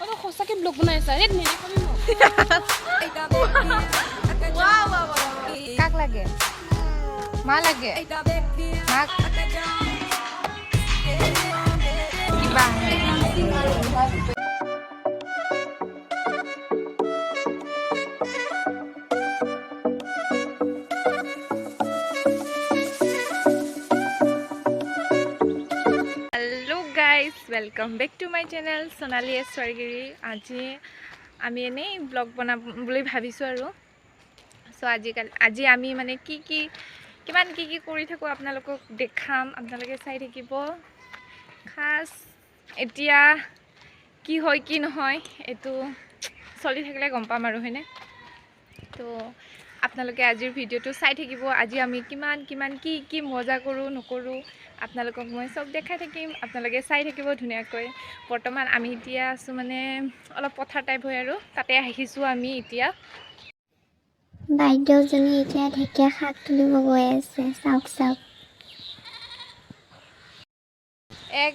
অ খোসাকে ব্লগ বনাই আছা ৰে নেদেখাবি মোক ওয়াও ওয়াও কাক লাগে মা লাগে মা কিবা guys, welcome back to my channel Sonali S Swargiary. আজি আমি এনেই ব্লগ বনাম বুলি ভাবিছো আৰু সো আজি আমি মানে কিমান কি কৰি থাকো আপোনালোকক দেখাম আপোনালোকে চাই থাকিব খাস এতিয়া কি হয় কি নহয় এটো চলি থাকিলে গম পাম আৰু হয়নে তো আপোনালোকে আজিৰ ভিডিওটো চাই থাকিব আজি আমি কিমান কি মজা কৰো নকৰো আপোনালোকক মই সব দেখাই থাকিম আপোনালোকে চাই থাকিব ধুনিয়াকৈ বৰ্তমান আমি এতিয়া আছো মানে অলপ পথাৰ টাইপ হয় আৰু তাতে আহিছো আমি এতিয়া বাইদেউজনী এতিয়া ঢেকীয়া শাক তুলিব গৈ আছে চাওক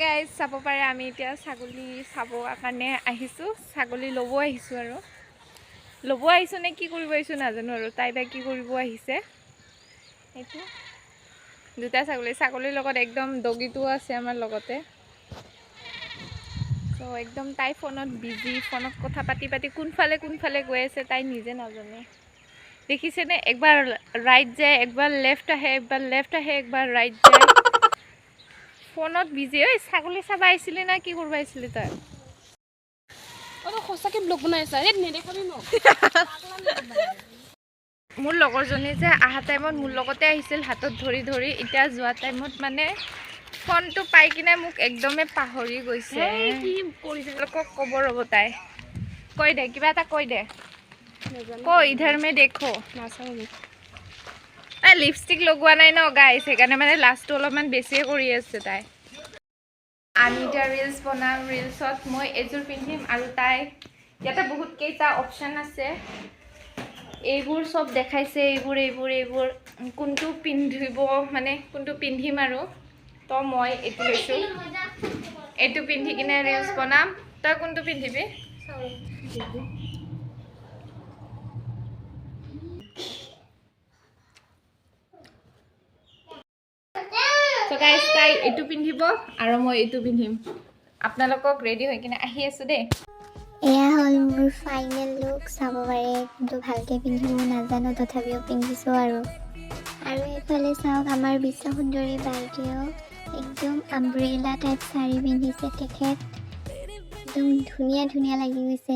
গাইজ চাব পাৰে আমি এতিয়া ছাগলী চাব কাৰণে আহিছো ছাগলী ল'ব আহিছো আৰু ল'ব আহিছো নে কি কৰিব আহিছো নাজানো আৰু তাই বা কি কৰিব আহিছে এইটো দুটা ছাগলীৰ লগত একদম ডগিটো আছে আমাৰ লগতে তো একদম তাই ফোনত বিজি ফোনত কথা পাতি কোনফালে গৈ আছে তাই নিজে নাজানে দেখিছেনে একবাৰ ৰাইট যায় একবাৰ লেফট আহে একবাৰ ৰাইট যায় ফোনত বিজি ঐ ছাগলী চাবা আহিছিলি না কি কৰিব আহিছিলি তই অ খোসাকে ব্লগ বনাই আছা ৰে নেদেখাবি মোক মোৰ লগৰজনী যে আহা টাইমত মোৰ লগতে আহিছিল হাতত ধৰি এতিয়া যোৱা টাইমত মানে ফোনটো পাই কিনে মোক একদমে পাহৰি গৈছে কি কৰিছে লোকক ক'ব ৰ'ব তাই কৈ দে কিবা এটা কৈ দে কৈ ইধৰ মে দেখো নাচাও তাই লিপষ্টিক লগোৱা নাই ন গাইছ সেইকাৰণে মানে লাষ্টটো অলপমান বেছিয়ে কৰি আছে তাই আমি এতিয়া ৰিলছ বনাম ৰিলছত মই এযোৰ পিন্ধিম আৰু তাই ইয়াতে বহুত কেইটা অপশ্যন আছে এইবোৰ সব দেখাইছে এইবোৰ কোনটো পিন্ধিব মানে কোনটো পিন্ধিম আৰু তো মই এইটো লৈছো এইটো পিন্ধি কিনে ৰিলছ বনাম তই কোনটো পিন্ধিবি তো গাইস তাই এইটো পিন্ধিব আৰু মই এইটো পিন্ধিম আপোনালোকক ৰেডি হৈ কিনে আহি আছো দেই এয়া হ'ল মোৰ ফাইনেল লুক চাব পাৰে কিন্তু ভালকৈ পিন্ধিব নাজানো তথাপিও পিন্ধিছোঁ আৰু এইফালে চাওক আমাৰ বিশ্ব সুন্দৰী বাইদেউ একদম আমব্ৰেলা টাইপ শাড়ী পিন্ধিছে তেখেত একদম ধুনীয়া লাগি গৈছে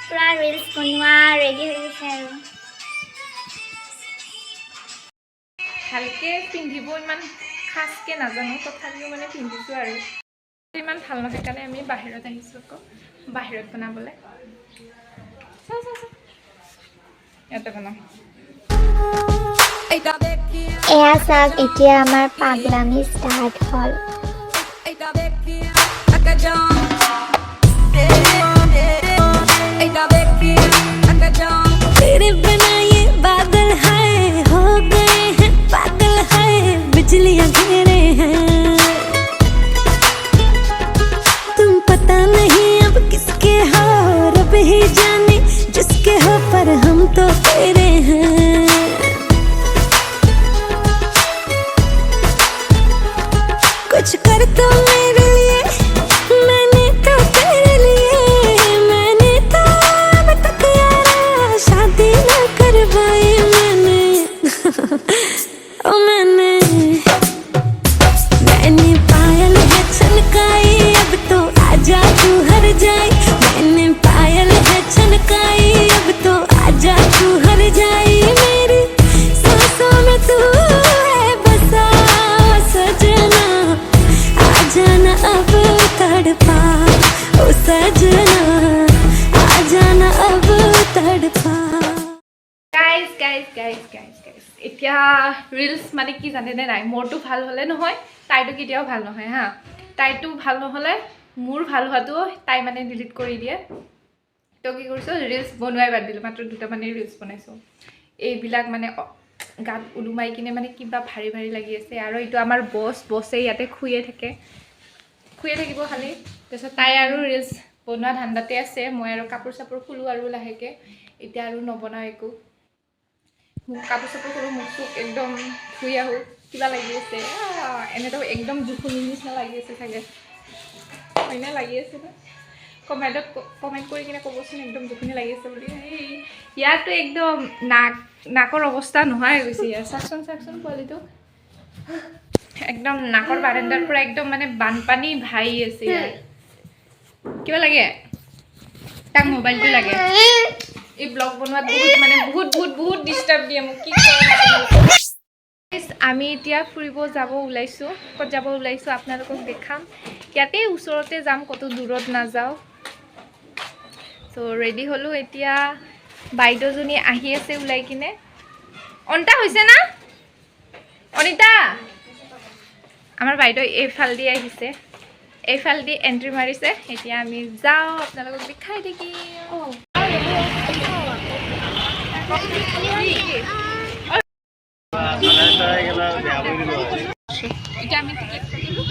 পুৰা ৰিলছ বনোৱা ৰেডি হৈ গৈছে আৰু ভালকে পিন্ধিব ইমান খাসকে নাজানো তথাপিও মানে পিন্ধিছো আৰু ইমান ভাল নহয় কাৰণে আমি বাহিৰত আহিছো আকৌ বাহিৰত বনাবলৈ ইয়াতে বনাম এয়া চাওক এতিয়া আমাৰ পাগলামি ষ্টাৰ্ট হ'ল तेरे बिना ये बादल हाय हो गए हैं पागल हाय बिजलियां घेरे हैं तुम पता नहीं अब किसके हो रब ही जाने जिसके हो पर हम तो तेरे हैं कुछ कर तो मेरे लिए मैंने तो तेरे लिए मैंने तो अब तक यारा शादी न करवाई मैंने ओ मैंने पायल है छनकाई अब तो आजा तू हर जाए मैंने पायल है छनकाई अब तो आजा तू हर जाए मेरी सांसों में तू है बसा सजना आ जाना अब तड़पा ओ सजना आ जाना अब तड़पा গাইজ এতিয়া ৰিলছ মানে কি জানেনে নাই মোৰটো ভাল হ'লে নহয় তাইটো কেতিয়াও ভাল নহয় হা তাইটো ভাল নহ'লে মোৰ ভাল হোৱাটো তাই মানে ডিলিট কৰি দিয়ে তো কি কৰিছো ৰিলছ বনোৱাই বাদ দিলোঁ মাত্ৰ দুটা মানে ৰিলছ বনাইছো এইবিলাক মানে গাত উলুমাই কিনে মানে কিবা ভাৰী ভাৰী লাগি আছে আৰু এইটো আমাৰ বছে ইয়াতে শুয়ে থাকিব খালি তাৰপিছত তাই আৰু ৰিলছ বনোৱা ধান্দাতে আছে মই আৰু কাপোৰ চাপোৰ খুলো আৰু লাহেকে এতিয়া আৰু নবনাও একো মোক কাপোৰ চাপোৰ খুলো মুখ চুখ একদম ধুই আহোঁ কিবা লাগি আছে এনেতো একদম জুখুনি নিচিনা লাগি আছে চাগে হয়নে লাগি আছে ন কমেণ্ট কৰি কিনে ক'বচোন একদম জুখুনি লাগি আছে বুলি ইয়াতো একদম নাকৰ অৱস্থা নোহোৱা হৈ গৈছে ইয়াৰ চাকচোন পোৱালিটো একদম নাকৰ বাৰান্দাৰ পৰা একদম মানে বানপানী ভাই আছে ইয়াৰ কিবা লাগে তাক মোবাইলটো লাগে এই ব্লগ বনোৱাত বহুত ডিষ্টাৰ্ব দিয়ে মোক কি কৰোঁ আমি এতিয়া ফুৰিব যাব ওলাইছোঁ ক'ত যাব ওলাইছোঁ আপোনালোকক দেখাম ইয়াতে ওচৰতে যাম ক'তো দূৰত নাযাওঁ চ' ৰেডি হ'লোঁ এতিয়া বাইদেউজনী আহি আছে ওলাই কিনে অনিতা হৈছে না অনিতা আমাৰ বাইদেউ এইফালেদি আহিছে এইফালেদি এণ্ট্ৰি মাৰিছে এতিয়া আমি যাওঁ আপোনালোকক দেখাই থাকিম এতিয়া আমি টিকেট কাটিলোঁ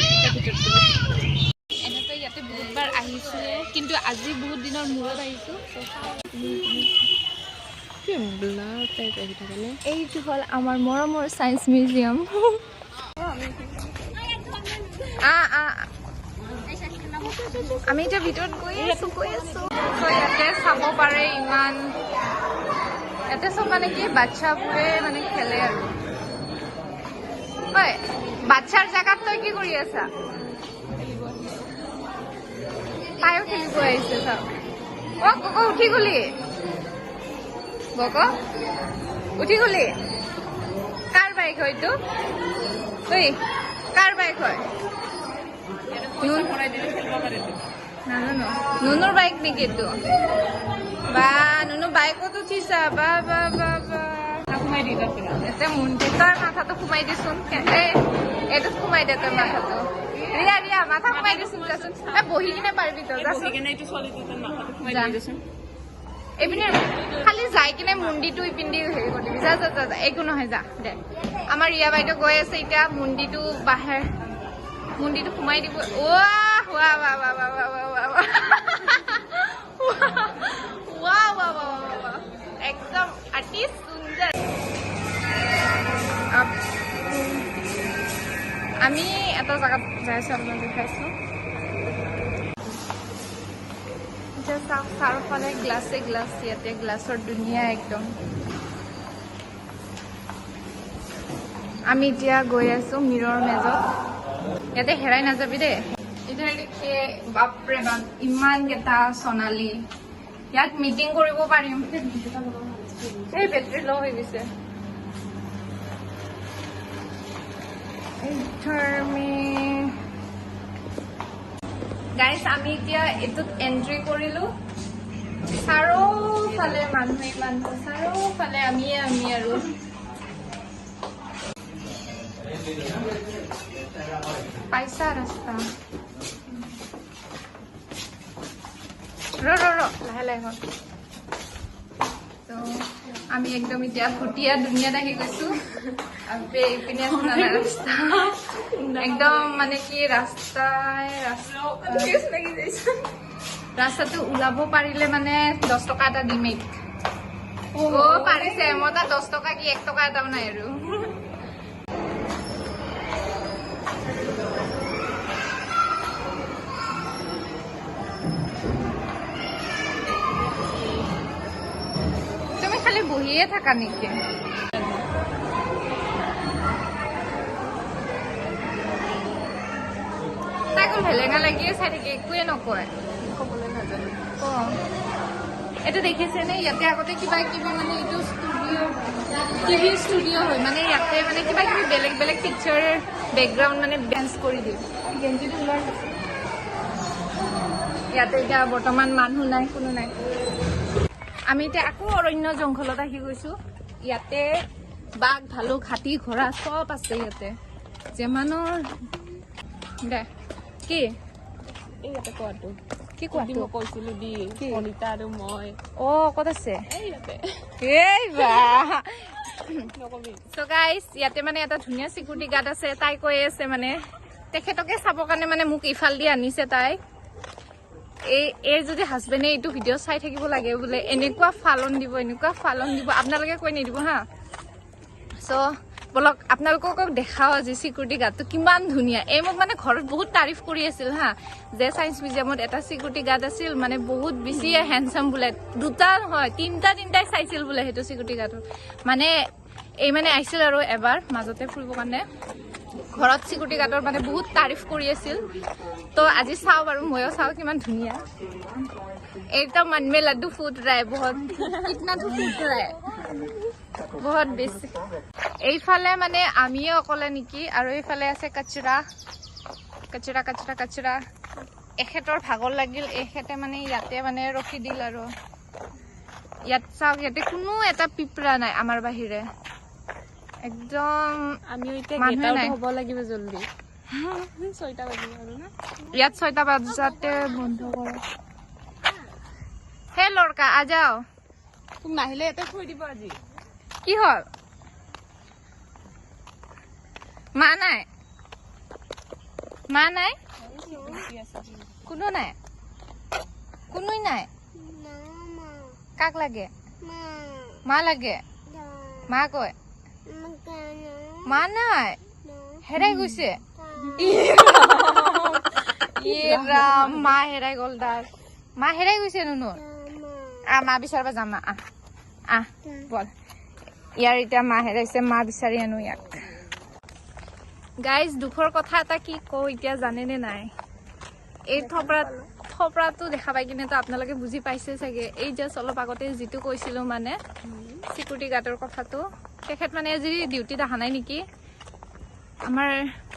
এনেতো ইয়াতে বহুতবাৰ আহিছোঁৱে কিন্তু আজি বহুত দিনৰ মূৰত আহিছোঁ এইটো হ'ল আমাৰ মৰমৰ ছায়েন্স মিউজিয়াম আমি এতিয়া ভিতৰত গৈ আছোঁ ইয়াতে চাব পাৰে ইমান ইয়াতে চব মানে কি বাচ্চাবোৰে মানে খেলে আৰু হয় বাচ্চাৰ জেগাত তই কি কৰি আছা তাইও খেলিব আহিছে চাওক কক উঠি গলি উঠি গলি কাৰ বাইক হয় এইটো ঐ কাৰ বাইক হয় নাজানো নুনুৰ বাইক নেকি এইটো বা নুনু বাইকত উঠিছা বা এতিয়া মুন্দিৰ তই মাথাটো সোমাই দিচোন এইটোত সোমাই দে তই মাথাটো ৰিয়া মাথা সোমাই দিচোন যাচোন বহি কিনে পাৰিবি তই এইপিনে খালি যাই কিনে মুন্দিটো ইপিন্ধি হেৰি কৰি দিবি যা একো নহয় যা দে আমাৰ ৰিয়া বাইদেউ গৈ আছে এতিয়া মুন্দিটো সোমাই দিব একদম অতি সুন্দৰ আমি এটা জেগাত যাই আছোঁ আপোনাক দেখাইছোঁ এতিয়া চাওক চাৰিওফালে গ্লাছ ইয়াতে গ্লাছৰ ধুনীয়া একদম আমি এতিয়া গৈ আছোঁ মিৰৰ মেজত ইয়াতে হেৰাই নাযাবি দেই এতিয়া বাপৰে বাপ ইমানকেইটা সোণালী ইয়াত মিটিং কৰিব পাৰিম এই বেটাৰী ল' হৈ গৈছে গাইজ আমি এতিয়া এইটোত এন্ট্ৰি কৰিলোঁ চাৰিওফালে মানুহ চাৰিওফালে আমি আৰু পাইছা ৰাস্তা লাহে তো আমি একদম এতিয়া ফুটিয়া দুনিয়াত আহি গৈছোঁ এইপিনে ৰাস্তা একদম মানে কি ৰাস্তাটো ওলাব পাৰিলে মানে 10 টকা এটা দিম পাৰিছে মই তাত 10 টকা কি 1 টকা এটাও নাই আৰু তুমি খালি বহিয়ে থাকা নেকি তাই অকল ভেলেঙা লাগিয়ে চাই থাকে একোৱে নকয় ক'বলৈ নাজানো এইটো দেখিছেনে ইয়াতে আগতে কিবা কিবি মানে এইটো টিভি ষ্টুডিঅ' হয় মানে ইয়াতে মানে কিবা কিবি বেলেগ পিকচাৰ বেকগ্ৰাউণ্ড মানে ডেন্স কৰি দিয়ে গেঞ্জিটো ওলাই ইয়াতে এতিয়া বৰ্তমান মানুহ নাই কোনো নাই আমি এতিয়া আকৌ অৰণ্য জংঘলত আহি গৈছোঁ ইয়াতে বাঘ ভালুক হাতী ঘোঁৰা চব আছে ইয়াতে যিমানৰ দে কি ইয়াতে কোৱাটো কি কোৱাটো মই কৈছিলোঁ দি অনিতা আৰু মই ক'ত আছে ইয়াতে এই বা সো গাইজ ইয়াতে মানে এটা ধুনীয়া সিকিউৰিটি গাৰ্ড আছে তাই কৈ আছে মানে তেখেতকে চাবৰ কাৰণে মানে মোক ইফাল দি আনিছে তাই এই যদি হাজবেণ্ডে এইটো ভিডিঅ' চাই থাকিব লাগে বোলে এনেকুৱা ফালন দিব আপোনালোকে কৈ নিদিব হা সো বলক আপোনালোকক দেখাও আজি সিকিউৰিটি গাৰ্ডটো কিমান ধুনীয়া এই মোক মানে ঘৰত বহুত তাৰিফ কৰি আছিল হা যে সায়েন্স মিউজিয়ামত এটা সিকিউৰিটি গাৰ্ড আছিল মানে বহুত বেছি হেণ্ডসাম বোলে দুটা নহয় তিনটাই চাইছিল বোলে সেইটো সিকিউৰিটি গাৰ্ডটো মানে এই মানে আহিছিল আৰু এবাৰ মাজতে ফুৰিবৰ কাৰণে ঘৰত সিকিউৰিটি গাৰ্ডৰ মানে বহুত তাৰিফ কৰি আছিল তো আজি চাও বাৰু ময়ো চাও কিমান ধুনীয়া এইটা মন মে লাড্ডু ফুট ৰা বহুত কিতনা তো ফুট ৰা বহুত বেছি এইফালে মানে আমিয়ে অকলে নেকি আৰু এইফালে আছে কচৰা এখেতৰ ভাগৰ লাগিল এখেতে মানে ইয়াতে মানে ৰখি দিল আৰু ইয়াত চাওক ইয়াতে কোনো এটা পিপৰা নাই আমাৰ বাহিৰে একদম আমিও এতিয়া মানুহে গেট নাই। আউট হ'ব লাগিব জলদি 6টা বাজিব আৰু না ইয়াত 6টা বজাতে বন্ধ কৰে হে লড়কা আ যাও তুমি নাহিলে ইয়াতে থৈ দিব আজি কি হল মা নাই কোনো নাই কোনোই নাই কাক লাগে মা লাগে মা কয় মা নাই হেৰাই গৈছে মা হেৰাই গল দাস মা হেৰাই গৈছে নুনু মা বিচাৰিব যাম আহ বল ইয়াৰ এতিয়া মা হেৰাইছে মা বিচাৰি আনো ইয়াক গাইজ দুখৰ কথা এটা কি কওঁ এতিয়া জানেনে নাই এই থপৰাটো দেখা পাই কিনে তো আপোনালোকে বুজি পাইছে চাগে এই জাষ্ট অলপ আগতে যিটো কৈছিলো মানে সিকিউৰিটি গাৰ্ডৰ কথাটো তেখেত মানে আজি ডিউটিত অহা নাই নেকি আমাৰ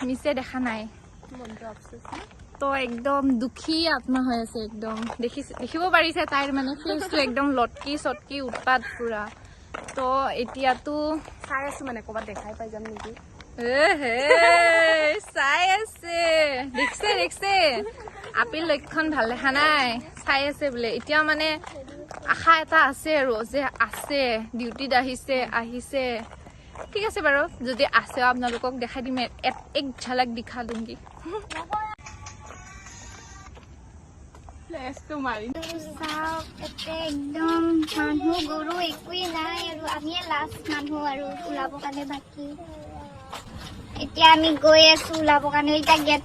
মিছে দেখা নাই মনটো আফসোস তো একদম দুখী আত্মা হৈ আছে একদম দেখিব পাৰিছে তাইৰ মানে ফেচটো একদম লটকি চটকি উৎপাত পুৰা তো এতিয়াতো চাই আছো মানে ক'বাত দেখাই পাই যাম নেকি চাই আছে দেখছে আপিল লক্ষণ ভাল দেখা নাই চাই আছে বোলে এতিয়া মানে আশা এটা আছে আৰু যে আছে ডিউটিত আহিছে ঠিক আছে বাৰু যদি আছে আপোনালোকক দেখাই দিম এক ঝলক দেখা দুংগি প্লেসটো মাৰি চাওক তাতে একদম মানুহ গৰু একোৱেই নাই আৰু আমিয়ে লাষ্ট মানুহ আৰু ওলাবৰ কাৰণে বাকী এতিয়া আমি গৈ আছো ওলাবৰ কাৰণে এতিয়া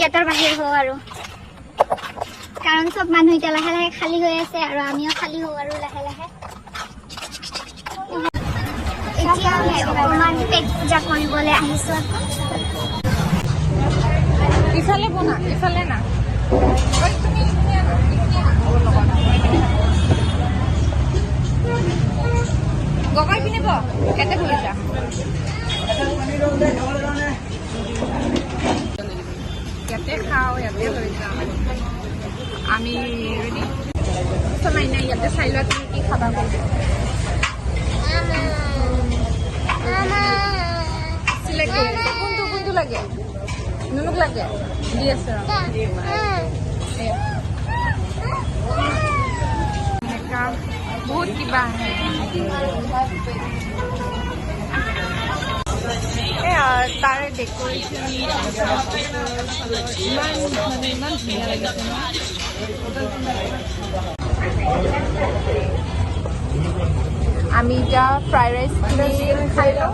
গেটৰ বাহিৰ হওঁ আৰু কাৰণ চব মানুহ এতিয়া লাহে লাহে খালী হৈ আছে আৰু আমিও খালী হওঁ আৰু লাহে লাহে এতিয়া আমি অকণমান পেট পূজা কৰিবলৈ আহিছো ইফালে বনা ইফালে না গগাই পিনিব কেতে বহিছা ইয়াতে খাওঁ ইয়াতে লৈ যাওঁ আমি ৰেডি চলাই নাই ইয়াতে চাই লোৱা তুমি কি খাবা কোনটো লাগে নুনুক লাগে দি আছে বহুত কিবা তাৰে ডেকৰেশ্যন ইমান ধুনীয়া লাগিছে ন আমি এতিয়া ফ্ৰাইড ৰাইচ খাই লওঁ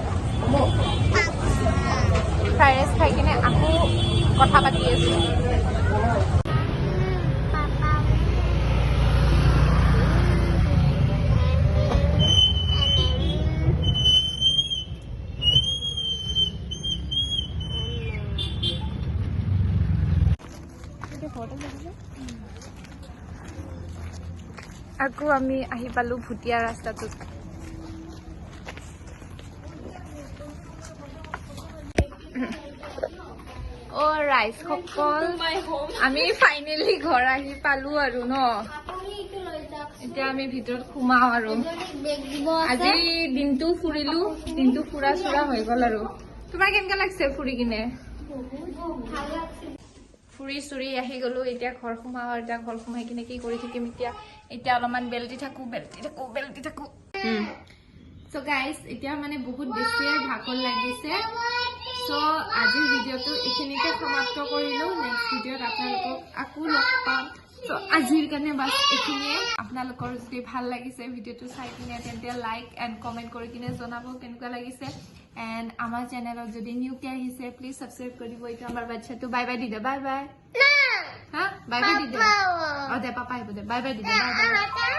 ফ্ৰাইড ৰাইচ খাই কিনে আকৌ কথা পাতি আছো আকৌ আমি আহি পালো ভুটীয়া ৰাস্তাটোত অ ৰাইজ সকল আমি ফাইনেলি ঘৰ আহি পালো আৰু ন এতিয়া আমি ভিতৰত সোমাও আৰু আজি দিনটো ফুৰিলো দিনটো ফুৰা চুৰা হৈ গল আৰু তোমাৰ কেনেকা লাগছে ফুৰি কিনে ফুৰি চুৰি আহি গলো এতিয়া ঘৰ সোমাও আৰু এতিয়া ঘৰ সোমাই কিনে কি কৰি থাকিম এতিয়া অলপমান বেলতি থাকো সো গাইজ এতিয়া মানে বহুত বেছি ভাগৰ লাগিছে সো আজিৰ ভিডিঅ'টো এইখিনিতে সমাপ্ত কৰিলোঁ নেক্সট ভিডিঅ'ত আপোনালোকক আকৌ লগ পাম সো আজিৰ কাৰণে বাছ এইখিনিয়ে আপোনালোকৰ যদি ভাল লাগিছে ভিডিঅ'টো চাই কিনে তেন্তে লাইক এণ্ড কমেণ্ট কৰি কিনে জনাব কেনেকুৱা লাগিছে এণ্ড আমাৰ চেনেলত যদি নিউকে আহিছে প্লিজ ছাবস্ক্ৰাইব কৰি দিব এতিয়া আমাৰ বাচ্চাটো bye by the De bye bye হা bye by the De De papa আহিব দে bye by the De bye bye